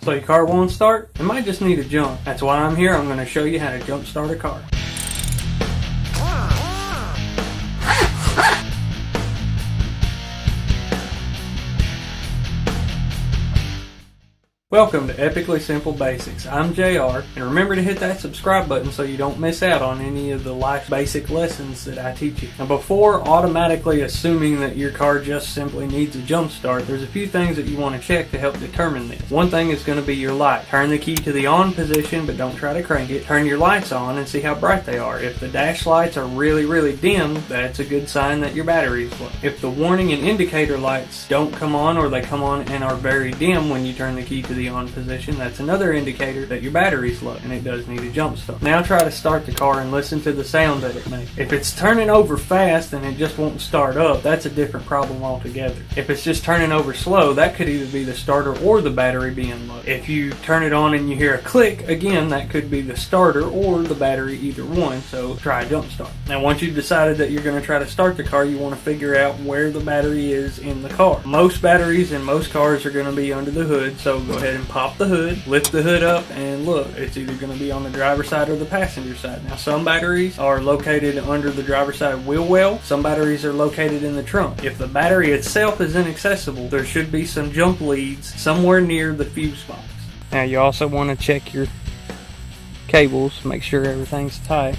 So your car won't start? It might just need a jump. That's why I'm here. I'm going to show you how to jump start a car. Welcome to Epically Simple Basics. I'm JR, and remember to hit that subscribe button so you don't miss out on any of the life basic lessons that I teach you. Now, before automatically assuming that your car just simply needs a jump start, there's a few things that you want to check to help determine this. One thing is going to be your light. Turn the key to the on position, but don't try to crank it. Turn your lights on and see how bright they are. If the dash lights are really dim, that's a good sign that your battery is low. If the warning and indicator lights don't come on, or they come on and are very dim when you turn the key to the on position, that's another indicator that your battery's low and it does need a jump start. Now try to start the car and listen to the sound that it makes. If it's turning over fast and it just won't start up, that's a different problem altogether. If it's just turning over slow, that could either be the starter or the battery being low. If you turn it on and you hear a click, again, that could be the starter or the battery, either one, so try a jump start. Now once you've decided that you're going to try to start the car, you want to figure out where the battery is in the car. Most batteries in most cars are going to be under the hood, so go ahead and pop the hood, lift the hood up, and look, it's either going to be on the driver's side or the passenger side. Now some batteries are located under the driver's side wheel well, some batteries are located in the trunk. If the battery itself is inaccessible, there should be some jump leads somewhere near the fuse box. Now you also want to check your cables, make sure everything's tight,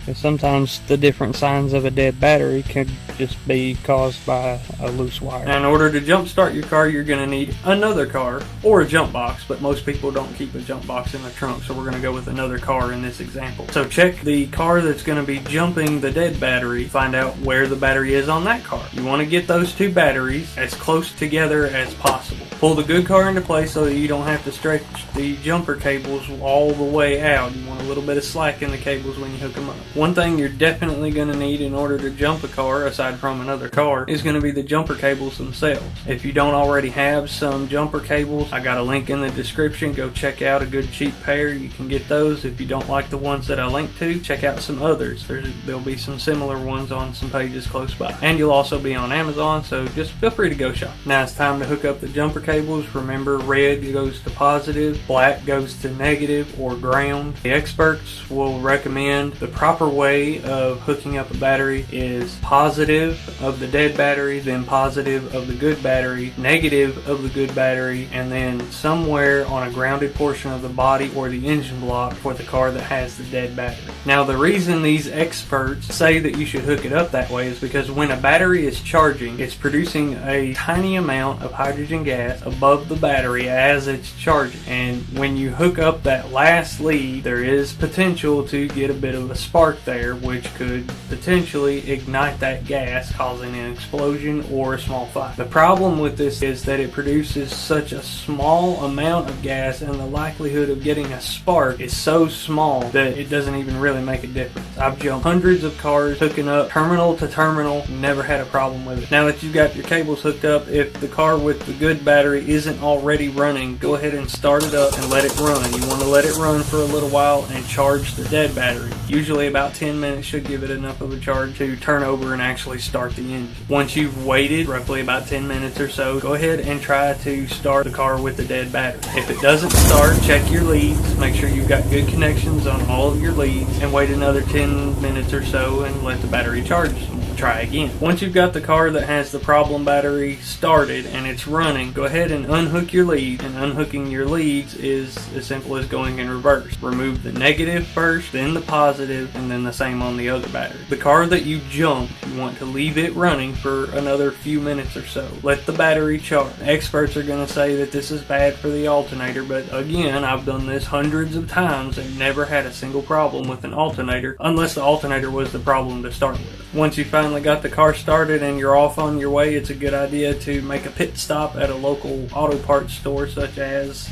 because sometimes the different signs of a dead battery could just be caused by a loose wire. Now in order to jump start your car, you're going to need another car or a jump box, but most people don't keep a jump box in the trunk, so we're going to go with another car in this example. So check the car that's going to be jumping the dead battery, find out where the battery is on that car. You want to get those two batteries as close together as possible. Pull the good car into place so that you don't have to stretch the jumper cables all the way out. You want a little bit of slack in the cables when you hook them up. One thing you're definitely going to need in order to jump a car, aside from another car, is going to be the jumper cables themselves. If you don't already have some jumper cables, I got a link in the description. Go check out a good cheap pair. You can get those. If you don't like the ones that I linked to, check out some others. There'll be some similar ones on some pages close by. And you'll also be on Amazon, so just feel free to go shop. Now it's time to hook up the jumper cables. Remember, red goes to positive, black goes to negative or ground. The experts will recommend the proper way of hooking up a battery is positive of the dead battery, then positive of the good battery, negative of the good battery, and then somewhere on a grounded portion of the body or the engine block for the car that has the dead battery. Now the reason these experts say that you should hook it up that way is because when a battery is charging, it's producing a tiny amount of hydrogen gas above the battery as it's charging, and when you hook up that last lead, there is potential to get a bit of a spark there, which could potentially ignite that gas, causing an explosion or a small fire. The problem with this is that it produces such a small amount of gas, and the likelihood of getting a spark is so small that it doesn't even really make a difference. I've jumped hundreds of cars hooking up terminal to terminal, never had a problem with it. Now that you've got your cables hooked up, if the car with the good battery isn't already running, go ahead and start it up and let it run. You want to let it run for a little while and charge the dead battery. Usually about 10 minutes should give it enough of a charge to turn over and actually start the engine. Once you've waited roughly about 10 minutes or so, go ahead and try to start the car with the dead battery. If it doesn't start, check your leads, make sure you've got good connections on all of your leads, and wait another 10 minutes or so and let the battery charge. Try again. Once you've got the car that has the problem battery started and it's running, go ahead and unhook your lead. And unhooking your leads is as simple as going in reverse. Remove the negative first, then the positive, and then the same on the other battery. The car that you jumped, you want to leave it running for another few minutes or so. Let the battery charge. Experts are going to say that this is bad for the alternator, but again, I've done this hundreds of times and never had a single problem with an alternator, unless the alternator was the problem to start with. Once you finally got the car started and you're off on your way, it's a good idea to make a pit stop at a local auto parts store, such as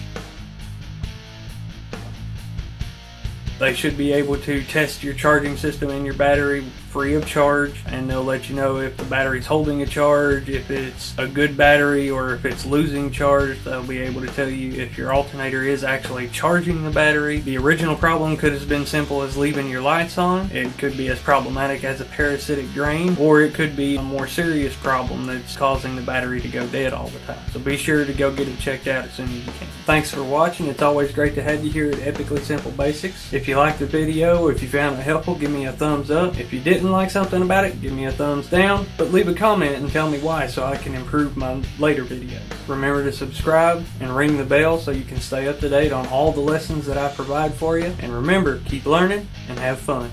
they should be able to test your charging system and your battery free of charge, and they'll let you know if the battery's holding a charge, if it's a good battery, or if it's losing charge. They'll be able to tell you if your alternator is actually charging the battery. The original problem could have been simple as leaving your lights on. It could be as problematic as a parasitic drain, or it could be a more serious problem that's causing the battery to go dead all the time. So be sure to go get it checked out as soon as you can. Thanks for watching. It's always great to have you here at Epically Simple Basics. If you liked the video, if you found it helpful, give me a thumbs up. If you didn't like something about it, give me a thumbs down. But leave a comment and tell me why so I can improve my later videos. Remember to subscribe and ring the bell so you can stay up to date on all the lessons that I provide for you. And remember, keep learning and have fun.